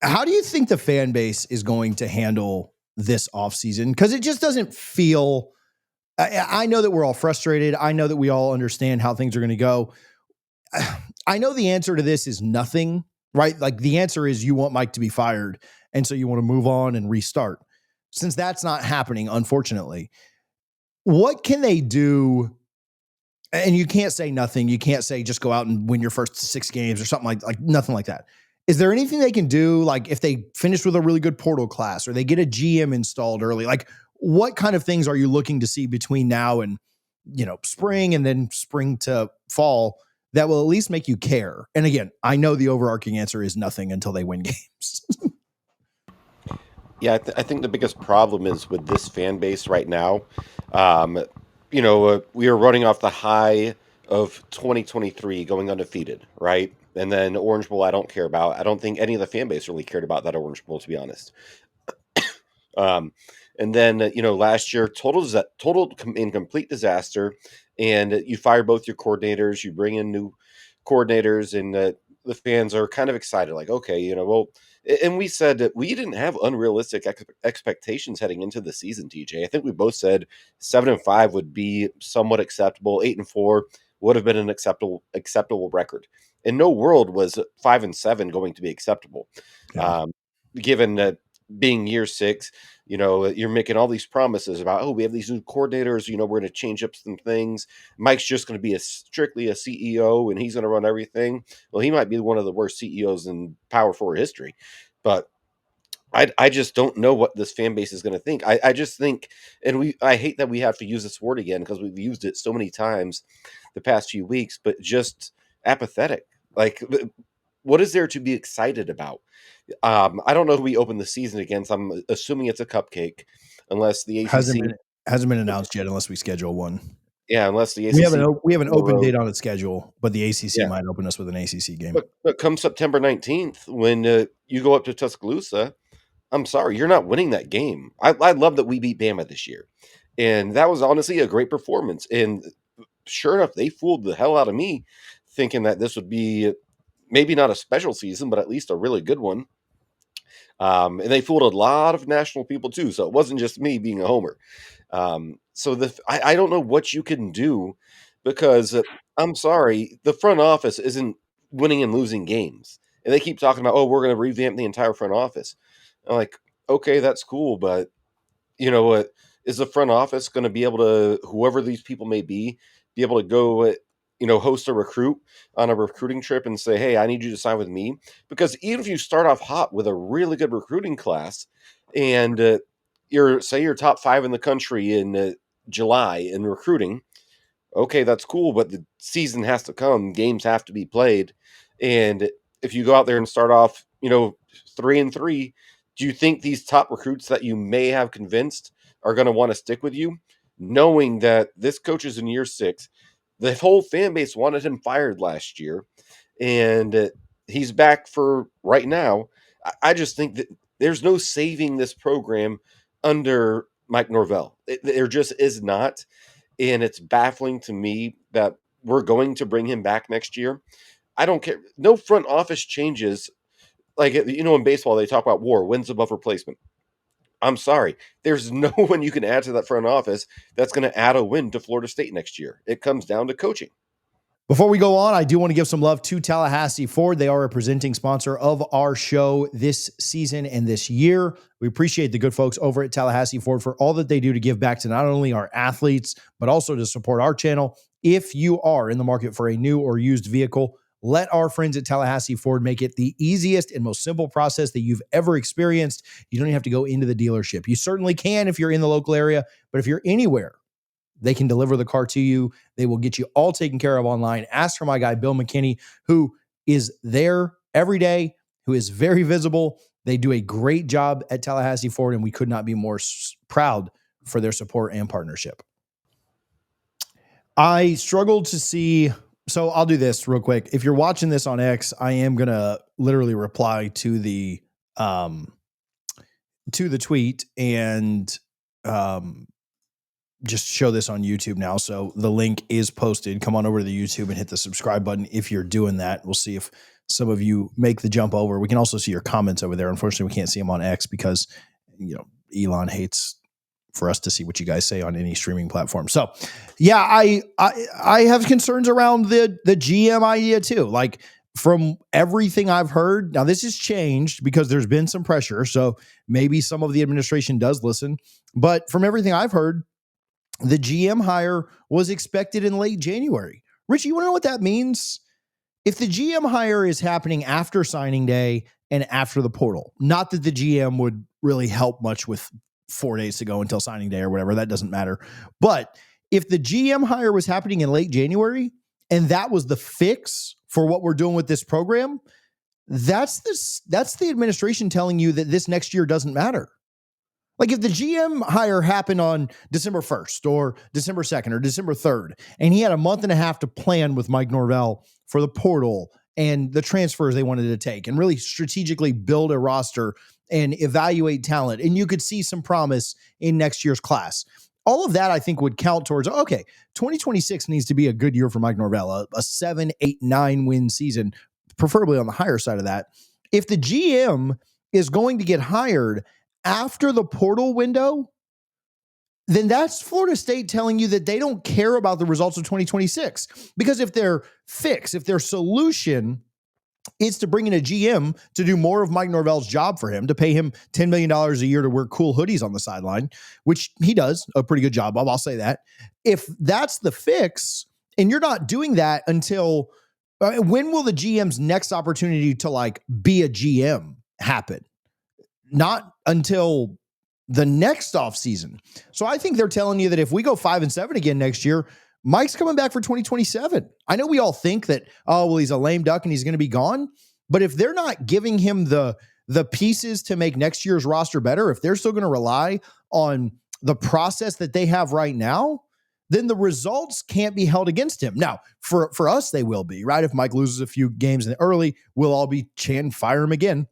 How do you think the fan base is going to handle this offseason? Because it just doesn't feel. I know that we're all frustrated. I know that we all understand how things are going to go. I know the answer to this is nothing, right? Like the answer is you want Mike to be fired, and so you want to move on and restart. Since that's not happening, unfortunately, what can they do? And you can't say nothing. You can't say just go out and win your first 6 games or something like nothing like that. Is there anything they can do? Like if they finish with a really good portal class or they get a GM installed early, like what kind of things are you looking to see between now and, spring and then spring to fall that will at least make you care? And again, I know the overarching answer is nothing until they win games. Yeah, I think the biggest problem is with this fan base right now. We are running off the high of 2023 going undefeated, right? And then Orange Bowl, I don't care about. I don't think any of the fan base really cared about that Orange Bowl, to be honest. And then, last year, total and complete disaster. And you fire both your coordinators, you bring in new coordinators, and the fans are kind of excited. Like, okay, well, and we said that we didn't have unrealistic expectations heading into the season, TJ. I think we both said 7-5 would be somewhat acceptable. 8-4 would have been an acceptable record. In no world was 5-7 going to be acceptable. Yeah. Given that being year 6, you're making all these promises about, we have these new coordinators, we're going to change up some things. Mike's just going to be strictly a CEO and he's going to run everything. Well, he might be one of the worst CEOs in Power 4 history, but I just don't know what this fan base is going to think. I just think, and I hate that we have to use this word again because we've used it so many times the past few weeks, but just apathetic. Like, what is there to be excited about? I don't know who we open the season against. I'm assuming it's a cupcake, unless the ACC Hasn't been announced yet unless we schedule one. Yeah, unless the We ACC have an open Monroe. date on its schedule, but the ACC Yeah, might open us with an ACC game. but come September 19th, when you go up to Tuscaloosa, I'm sorry, you're not winning that game. I love that we beat Bama this year, and that was honestly a great performance. And sure enough, they fooled the hell out of me, thinking that this would be maybe not a special season, but at least a really good one. And they fooled a lot of national people too, so it wasn't just me being a homer. I don't know what you can do because I'm sorry, the front office isn't winning and losing games, and they keep talking about, we're going to revamp the entire front office. I'm like, okay, that's cool, but you know what? Is the front office going to be able to, whoever these people may be able to go, host a recruit on a recruiting trip and say, hey, I need you to sign with me? Because even if you start off hot with a really good recruiting class and you're top 5 in the country in July in recruiting, okay, that's cool, but the season has to come. Games have to be played. And if you go out there and start off, 3-3, do you think these top recruits that you may have convinced are going to want to stick with you, knowing that this coach is in year 6? The whole fan base wanted him fired last year, and he's back for right now. I just think that there's no saving this program under Mike Norvell. There just is not. And it's baffling to me that we're going to bring him back next year. I don't care. No front office changes. Like, in baseball, they talk about WAR, wins above replacement. I'm sorry. There's no one you can add to that front office that's going to add a win to Florida State next year. It comes down to coaching. Before we go on, I do want to give some love to Tallahassee Ford. They are a presenting sponsor of our show this season and this year. We appreciate the good folks over at Tallahassee Ford for all that they do to give back to not only our athletes, but also to support our channel. If you are in the market for a new or used vehicle, let our friends at Tallahassee Ford make it the easiest and most simple process that you've ever experienced. You don't even have to go into the dealership. You certainly can if you're in the local area, but if you're anywhere, they can deliver the car to you. They will get you all taken care of online. Ask for my guy, Bill McKinney, who is there every day, who is very visible. They do a great job at Tallahassee Ford, and we could not be more proud for their support and partnership. I struggled to see, so I'll do this real quick. If you're watching this on X, I am going to literally reply to the tweet and just show this on YouTube now. So the link is posted. Come on over to the YouTube and hit the subscribe button if you're doing that. We'll see if some of you make the jump over. We can also see your comments over there. Unfortunately, we can't see them on X because, Elon hates for us to see what you guys say on any streaming platform. So yeah, I have concerns around the GM idea too. Like, from everything I've heard, now this has changed because there's been some pressure. So maybe some of the administration does listen, but from everything I've heard, the GM hire was expected in late January. Richie, you want to know what that means? If the GM hire is happening after signing day and after the portal, not that the GM would really help much with 4 days to go until signing day or whatever, that doesn't matter. But if the GM hire was happening in late January and that was the fix for what we're doing with this program, that's the administration telling you that this next year doesn't matter. Like, if the GM hire happened on December 1st or December 2nd or December 3rd, and he had a month and a half to plan with Mike Norvell for the portal and the transfers they wanted to take and really strategically build a roster and evaluate talent, and you could see some promise in next year's class, all of that I think would count towards, okay, 2026 needs to be a good year for Mike Norvell, a 7, 8, 9 win season, preferably on the higher side of that. If the GM is going to get hired after the portal window, then that's Florida State telling you that they don't care about the results of 2026. Because if their fix, if their solution is to bring in a GM to do more of Mike Norvell's job for him, to pay him $10 million a year to wear cool hoodies on the sideline, which he does a pretty good job of, I'll say that. If that's the fix, and you're not doing that until, when will the GM's next opportunity to be a GM happen? Not until the next offseason. So I think they're telling you that if we go 5-7 again next year, Mike's coming back for 2027. I know we all think that, he's a lame duck and he's going to be gone. But if they're not giving him the pieces to make next year's roster better, if they're still going to rely on the process that they have right now, then the results can't be held against him. Now, for us, they will be, right? If Mike loses a few games early, we'll all be chanting, fire him again.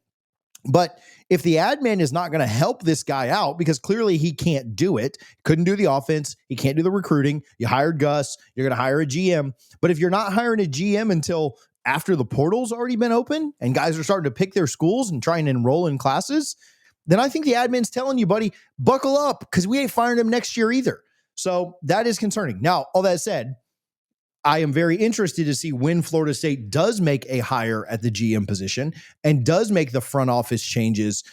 But if the admin is not going to help this guy out, because clearly he can't do it, couldn't do the offense, he can't do the recruiting, you hired Gus, you're going to hire a GM. But if you're not hiring a GM until after the portal's already been open and guys are starting to pick their schools and trying to enroll in classes, then I think the admin's telling you, buddy, buckle up, because we ain't firing him next year either. So that is concerning. Now, all that said, I am very interested to see when Florida State does make a hire at the GM position and does make the front office changes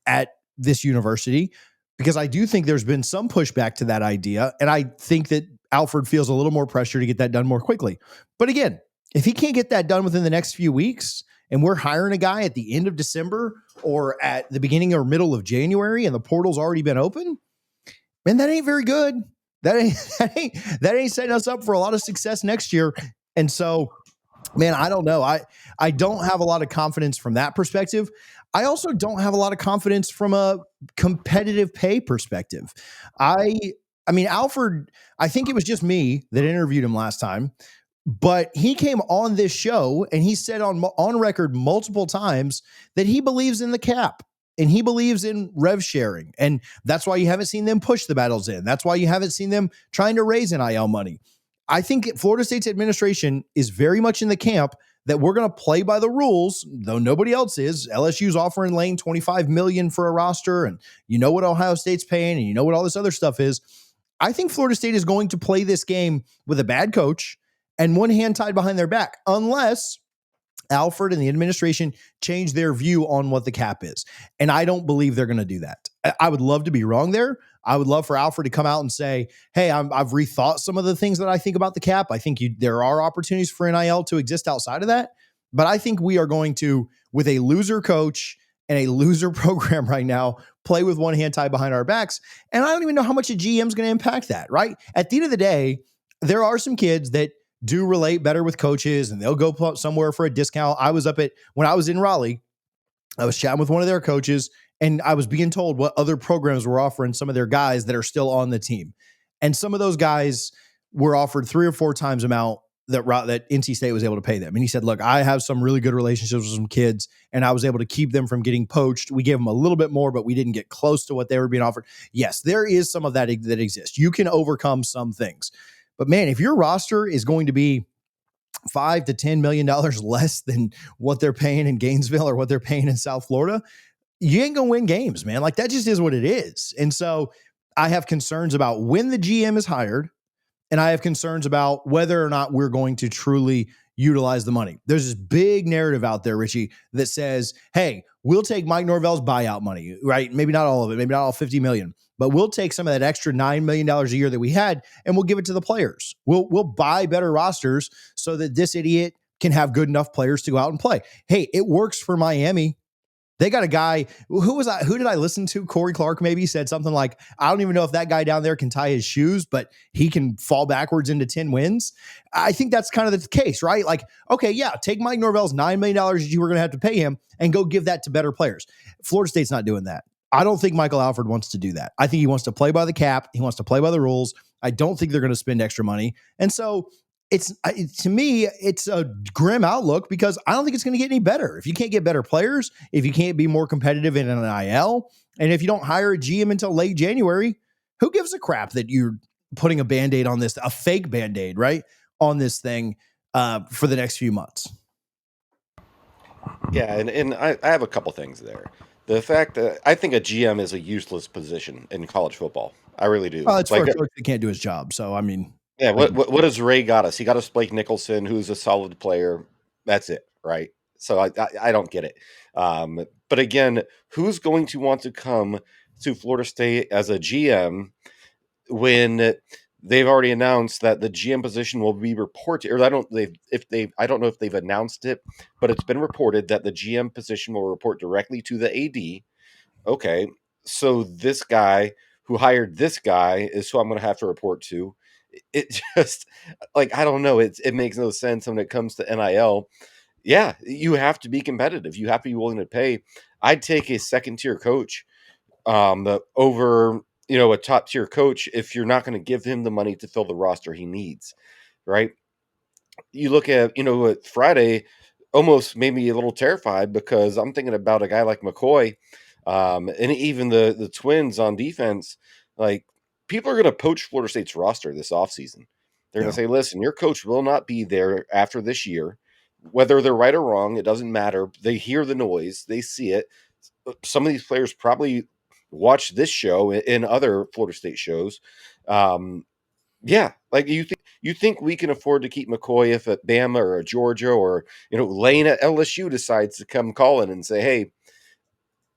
at this university, because I do think there's been some pushback to that idea. And I think that Alfred feels a little more pressure to get that done more quickly. But again, if he can't get that done within the next few weeks, and we're hiring a guy at the end of December or at the beginning or middle of January and the portal's already been open, man, that ain't very good. That ain't setting us up for a lot of success next year. And so, man, I don't know. I don't have a lot of confidence from that perspective. I also don't have a lot of confidence from a competitive pay perspective. I mean, Alfred, I think it was just me that interviewed him last time, but he came on this show and he said on record multiple times that he believes in the cap. And he believes in rev sharing. And that's why you haven't seen them push the battles in. That's why you haven't seen them trying to raise NIL money. I think Florida State's administration is very much in the camp that we're going to play by the rules, though nobody else is. LSU's offering Lane $25 million for a roster, and you know what Ohio State's paying, and you know what all this other stuff is. I think Florida State is going to play this game with a bad coach and one hand tied behind their back, unless Alfred and the administration change their view on what the cap is. And I don't believe they're going to do that. I would love to be wrong there. I would love for Alfred to come out and say, hey, I've rethought some of the things that I think about the cap. I think there are opportunities for NIL to exist outside of that. But I think we are going to, with a loser coach and a loser program right now, play with one hand tied behind our backs. And I don't even know how much a GM is going to impact that, right? At the end of the day, there are some kids that do relate better with coaches and they'll go somewhere for a discount. When I was in Raleigh, I was chatting with one of their coaches and I was being told what other programs were offering some of their guys that are still on the team. And some of those guys were offered 3 or 4 times amount that NC State was able to pay them. And he said, look, I have some really good relationships with some kids and I was able to keep them from getting poached. We gave them a little bit more, but we didn't get close to what they were being offered. Yes, there is some of that exists. You can overcome some things. But man, if your roster is going to be $5 to $10 million less than what they're paying in Gainesville or what they're paying in South Florida, you ain't gonna win games, man. Like that just is what it is. And so I have concerns about when the GM is hired, and I have concerns about whether or not we're going to truly utilize the money. There's this big narrative out there, Richie, that says, hey, we'll take Mike Norvell's buyout money, right? Maybe not all of it, maybe not all 50 million, but we'll take some of that extra $9 million a year that we had and we'll give it to the players. We'll buy better rosters so that this idiot can have good enough players to go out and play. Hey, it works for Miami. They got a guy, who did I listen to? Corey Clark maybe said something like, I don't even know if that guy down there can tie his shoes, but he can fall backwards into 10 wins. I think that's kind of the case, right? Like, okay, yeah, take Mike Norvell's $9 million that you were going to have to pay him and go give that to better players. Florida State's not doing that. I don't think Michael Alford wants to do that. I think he wants to play by the cap. He wants to play by the rules. I don't think they're going to spend extra money. And so to me, it's a grim outlook because I don't think it's going to get any better. If you can't get better players, if you can't be more competitive in an IL, and if you don't hire a GM until late January, who gives a crap that you're putting a Band-Aid on this, a fake Band-Aid, right, on this thing for the next few months? Yeah, and I have a couple things there. The fact that I think a GM is a useless position in college football. I really do. It's for a coach that can't do his job. So, I mean, Yeah, what does Ray got us? He got us Blake Nicholson, who's a solid player. That's it, right? So I don't get it. But again, who's going to want to come to Florida State as a GM when they've already announced that the GM position will be reported? Or I don't know if they've announced it, but it's been reported that the GM position will report directly to the AD. Okay, so this guy who hired this guy is who I'm going to have to report to. It just like I don't know. It makes no sense when it comes to NIL. Yeah, you have to be competitive. You have to be willing to pay. I'd take a second tier coach over a top tier coach if you're not going to give him the money to fill the roster he needs, right? You look at Friday almost made me a little terrified because I'm thinking about a guy like McCoy, and even the Twins on defense. Like people are going to poach Florida State's roster this offseason. They're going to say, "Listen, your coach will not be there after this year, whether they're right or wrong. It doesn't matter. They hear the noise, they see it. Some of these players probably watch this show and other Florida State shows." Yeah, like you think we can afford to keep McCoy if at Bama or a Georgia or Lane at LSU decides to come calling and say, "Hey,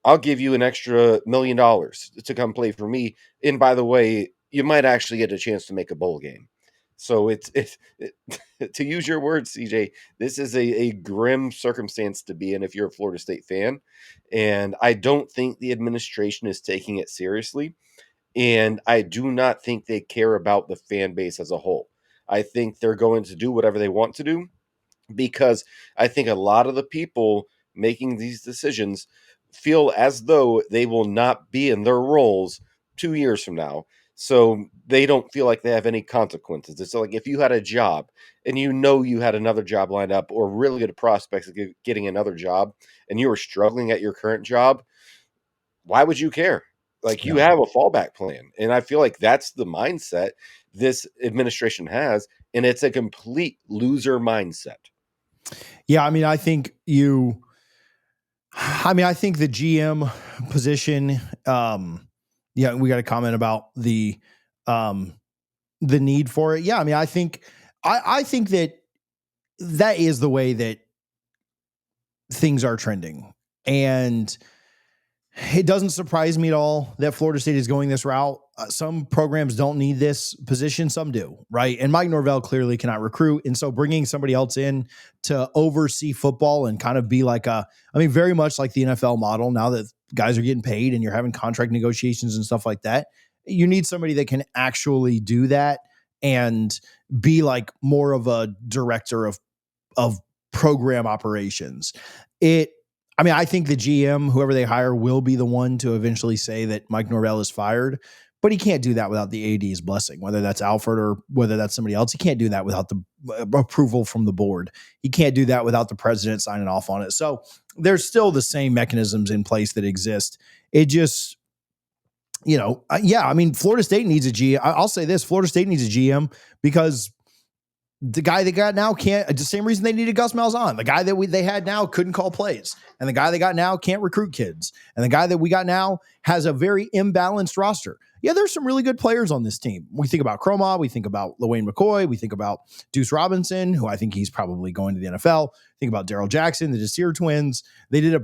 I'll give you an extra $1 million to come play for me." And by the way, you might actually get a chance to make a bowl game. So it's to use your words, CJ, this is a grim circumstance to be in if you're a Florida State fan. And I don't think the administration is taking it seriously. And I do not think they care about the fan base as a whole. I think they're going to do whatever they want to do because I think a lot of the people making these decisions feel as though they will not be in their roles 2 years from now. So they don't feel like they have any consequences. It's like if you had a job and you had another job lined up or really good prospects of getting another job and you were struggling at your current job, why would you care? Like you have a fallback plan. And I feel like that's the mindset this administration has. And it's a complete loser mindset. Yeah, I mean, I think the GM position, we got a comment about the need for it. Yeah, I mean, I think that is the way that things are trending. And it doesn't surprise me at all that Florida State is going this route. Some programs don't need this position. Some do, right? And Mike Norvell clearly cannot recruit. And so bringing somebody else in to oversee football and kind of be very much like the NFL model now that guys are getting paid and you're having contract negotiations and stuff like that. You need somebody that can actually do that and be like more of a director of program operations. I think the GM, whoever they hire, will be the one to eventually say that Mike Norvell is fired, but he can't do that without the AD's blessing, whether that's Alfred or whether that's somebody else. He can't do that without the approval from the board. He can't do that without the president signing off on it. So there's still the same mechanisms in place that exist. It just, Florida State needs a GM. I'll say this, Florida State needs a GM because The guy they got now can't. The same reason they needed Gus Malzahn. The guy that they had now couldn't call plays, and the guy they got now can't recruit kids, and the guy that we got now has a very imbalanced roster. Yeah, there's some really good players on this team. We think about Croma, we think about LaWayne McCoy, we think about Deuce Robinson, who I think he's probably going to the NFL. Think about Darrell Jackson, the Desir twins. They did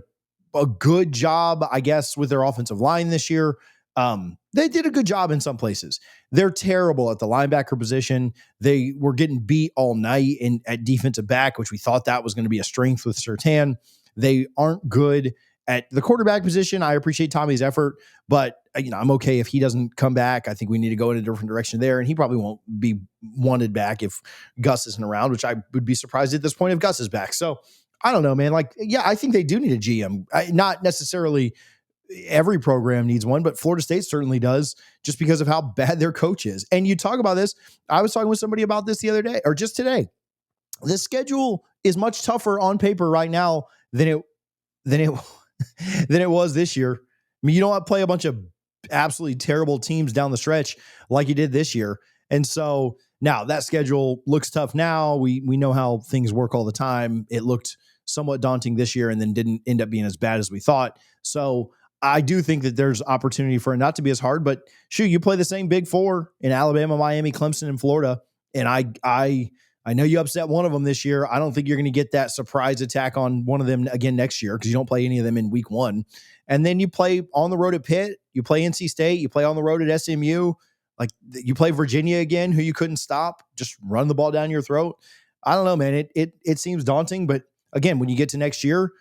a good job, I guess, with their offensive line this year. They did a good job in some places. They're terrible at the linebacker position. They were getting beat all night at defensive back, which we thought that was going to be a strength with Surtain. They aren't good at the quarterback position. I appreciate Tommy's effort, but I'm okay if he doesn't come back. I think we need to go in a different direction there, and he probably won't be wanted back if Gus isn't around, which I would be surprised at this point if Gus is back. So I don't know, man. I think they do need a GM. Not necessarily every program needs one, but Florida State certainly does, just because of how bad their coach is. And you talk about this. I was talking with somebody about this the other day, or just today. The schedule is much tougher on paper right now than it than it was this year. I mean, you don't play a bunch of absolutely terrible teams down the stretch like you did this year. And so now that schedule looks tough now. We know how things work all the time. It looked somewhat daunting this year and then didn't end up being as bad as we thought. So I do think that there's opportunity for it not to be as hard, but shoot, you play the same Big Four in Alabama, Miami, Clemson, and Florida. And I know you upset one of them this year. I don't think you're going to get that surprise attack on one of them again next year, because you don't play any of them in week one. And then you play on the road at Pitt, you play NC State, you play on the road at SMU, like you play Virginia again, who you couldn't stop, just run the ball down your throat. I don't know, man. It seems daunting, but again, when you get to next year,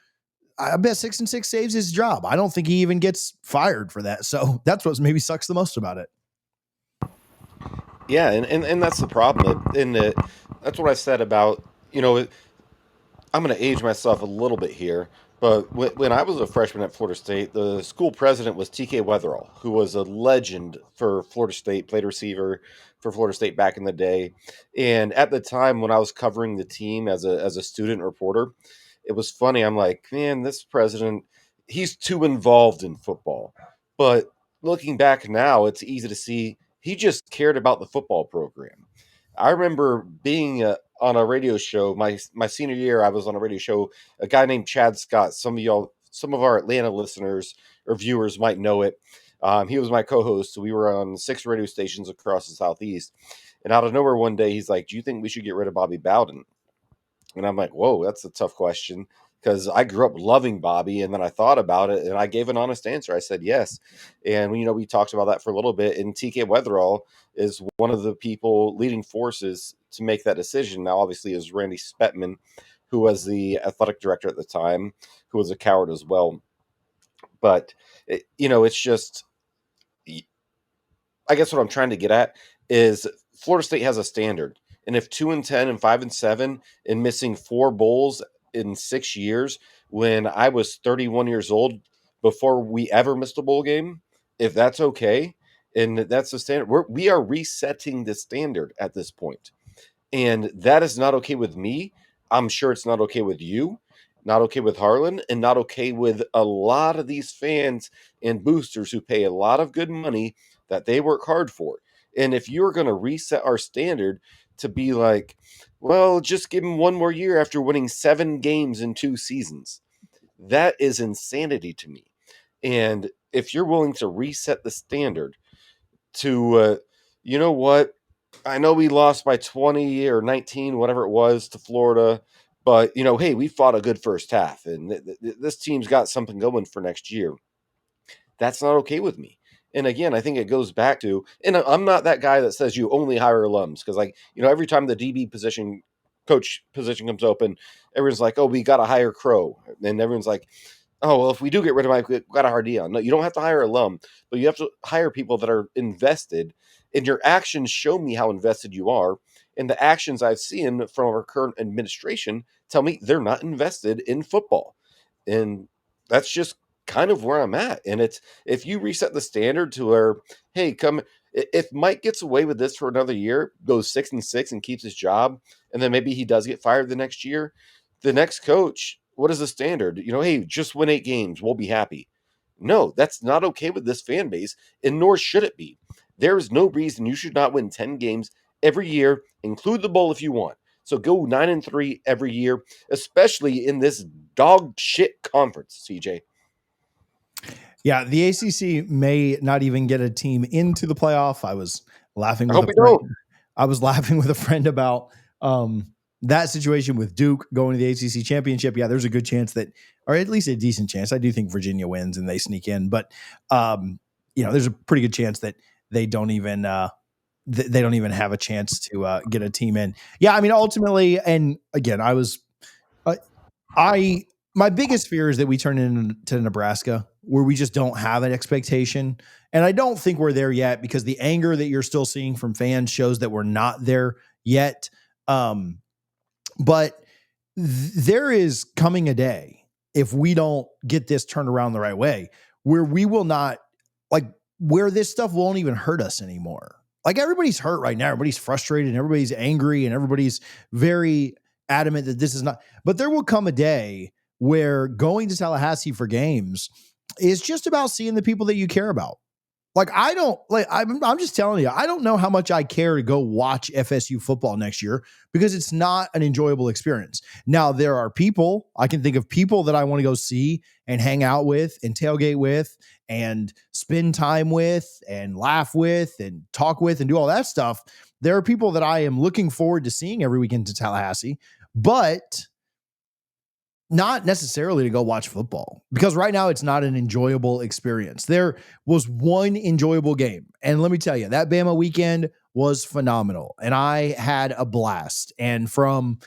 I bet 6-6 saves his job. I don't think he even gets fired for that. So that's what maybe sucks the most about it. Yeah, and that's the problem. And that's what I said about, I'm going to age myself a little bit here, but when I was a freshman at Florida State, the school president was TK Weatherall, who was a legend for Florida State, played receiver for Florida State back in the day. And at the time when I was covering the team as a student reporter, it was funny. I'm like, man, this president, he's too involved in football. But looking back now, it's easy to see he just cared about the football program. I remember being on a radio show my senior year. I was on a radio show. A guy named Chad Scott. Some of our Atlanta listeners or viewers might know it. He was my co-host. So we were on 6 radio stations across the Southeast. And out of nowhere one day, he's like, "Do you think we should get rid of Bobby Bowden?" And I'm like, whoa, that's a tough question, because I grew up loving Bobby, and then I thought about it and I gave an honest answer. I said yes. And we talked about that for a little bit. And TK Weatherall is one of the people leading forces to make that decision. Now, obviously, is Randy Spetman, who was the athletic director at the time, who was a coward as well. But it's just, I guess what I'm trying to get at is Florida State has a standard. And if 2-10 and 5-7 and missing 4 bowls in 6 years, when I was 31 years old, before we ever missed a bowl game, if that's okay, and that's the standard, we are resetting the standard at this point. And that is not okay with me. I'm sure it's not okay with you, not okay with Harlan, and not okay with a lot of these fans and boosters who pay a lot of good money that they work hard for. And if you're going to reset our standard to be like, well, just give him one more year after winning 7 games in 2 seasons, that is insanity to me. And if you're willing to reset the standard to, you know what? I know we lost by 20 or 19, whatever it was, to Florida, but hey, we fought a good first half, and this team's got something going for next year. That's not okay with me. And again, I think it goes back to, and I'm not that guy that says you only hire alums, because every time the DB coach position comes open, everyone's like, oh, we got to hire Crow, and everyone's like, oh, well, if we do get rid of Mike, we've got to hire Dion. No, you don't have to hire alum, but you have to hire people that are invested, and your actions show me how invested you are. And the actions I've seen from our current administration tell me they're not invested in football. And that's just kind of where I'm at. And it's, if you reset the standard to where, hey, if Mike gets away with this for another year, goes 6-6 and keeps his job, and then maybe he does get fired the next year, the next coach, what is the standard? Hey, just win 8 games, we'll be happy. No, that's not okay with this fan base, and nor should it be. There is no reason you should not win 10 games every year, include the bowl if you want. So go 9-3 every year, especially in this dog shit conference, CJ. Yeah, the ACC may not even get a team into the playoff. I was laughing I with hope a we friend. don't. I was laughing with a friend about that situation with Duke going to the ACC championship. Yeah, there's a good chance that, or at least a decent chance. I do think Virginia wins and they sneak in, but there's a pretty good chance that they don't even they don't even have a chance to get a team in. Yeah, I mean, ultimately, and again, uh, I my biggest fear is that we turn into Nebraska where we just don't have an expectation. And I don't think we're there yet because the anger that you're still seeing from fans shows that we're not there yet. Um, but there is coming a day if we don't get this turned around the right way where we will not like where this stuff won't even hurt us anymore. Like everybody's hurt right now. Everybody's frustrated and everybody's angry and everybody's very adamant that this is not, but there will come a day where going to Tallahassee for games is just about seeing the people that you care about. Like I don't like I'm just telling you, I don't know how much I care to go watch FSU football next year because it's not an enjoyable experience. Now there are people, I can think of people that I want to go see and hang out with and tailgate with and spend time with and laugh with and talk with and do all that stuff. There are people that I am looking forward to seeing every weekend to Tallahassee, but not necessarily to go watch football because right now it's not an enjoyable experience. There was one enjoyable game. And let me tell you, that Bama weekend was phenomenal. And I had a blast. And from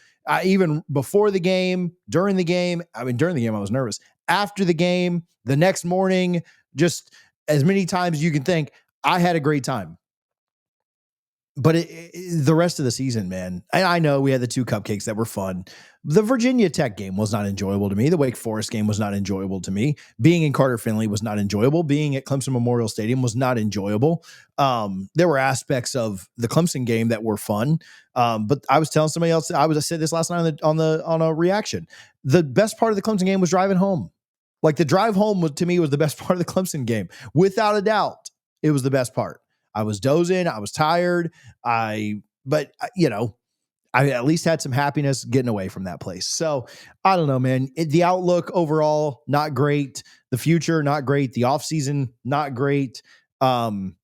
even before the game, during the game, during the game, I was nervous. After the game, the next morning, just as many times as you can think, I had a great time. But the rest of the season, man, I know we had the two cupcakes that were fun. The Virginia Tech game was not enjoyable to me. The Wake Forest game was not enjoyable to me. Being in Carter Finley was not enjoyable. Being at Clemson Memorial Stadium was not enjoyable. There were aspects of the Clemson game that were fun. But I was telling somebody else, I said this last night on a reaction. The best part of the Clemson game was driving home. Like the drive home to me was the best part of the Clemson game. Without a doubt, it was the best part. I was dozing. I was tired. But I at least had some happiness getting away from that place. So I don't know, man. The outlook overall, not great. The future, not great. The offseason, not great. And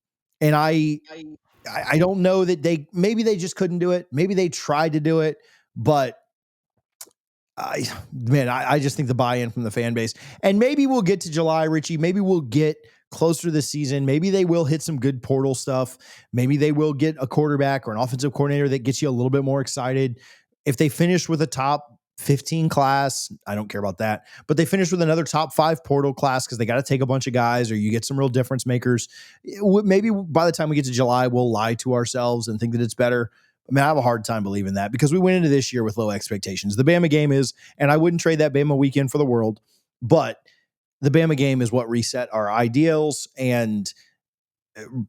I don't know that maybe they just couldn't do it. Maybe they tried to do it, but I just think the buy-in from the fan base, and maybe we'll get to July, Richie. Maybe we'll get closer to the season. Maybe they will hit some good portal stuff. Maybe they will get a quarterback or an offensive coordinator that gets you a little bit more excited. If they finish with a top 15 class, I don't care about that, but they finish with another top 5 portal class because they got to take a bunch of guys or you get some real difference makers. Maybe by the time we get to July, we'll lie to ourselves and think that it's better. I mean, I have a hard time believing that because we went into this year with low expectations. The Bama game is, and I wouldn't trade that Bama weekend for the world, but the Bama game is what reset our ideals and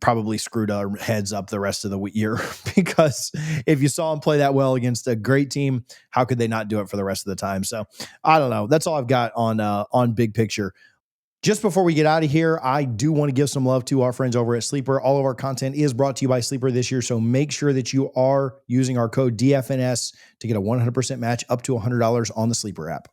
probably screwed our heads up the rest of the year because if you saw them play that well against a great team, how could they not do it for the rest of the time? So I don't know. That's all I've got on big picture. Just before we get out of here, I do want to give some love to our friends over at Sleeper. All of our content is brought to you by Sleeper this year, so make sure that you are using our code DFNS to get a 100% match up to $100 on the Sleeper app.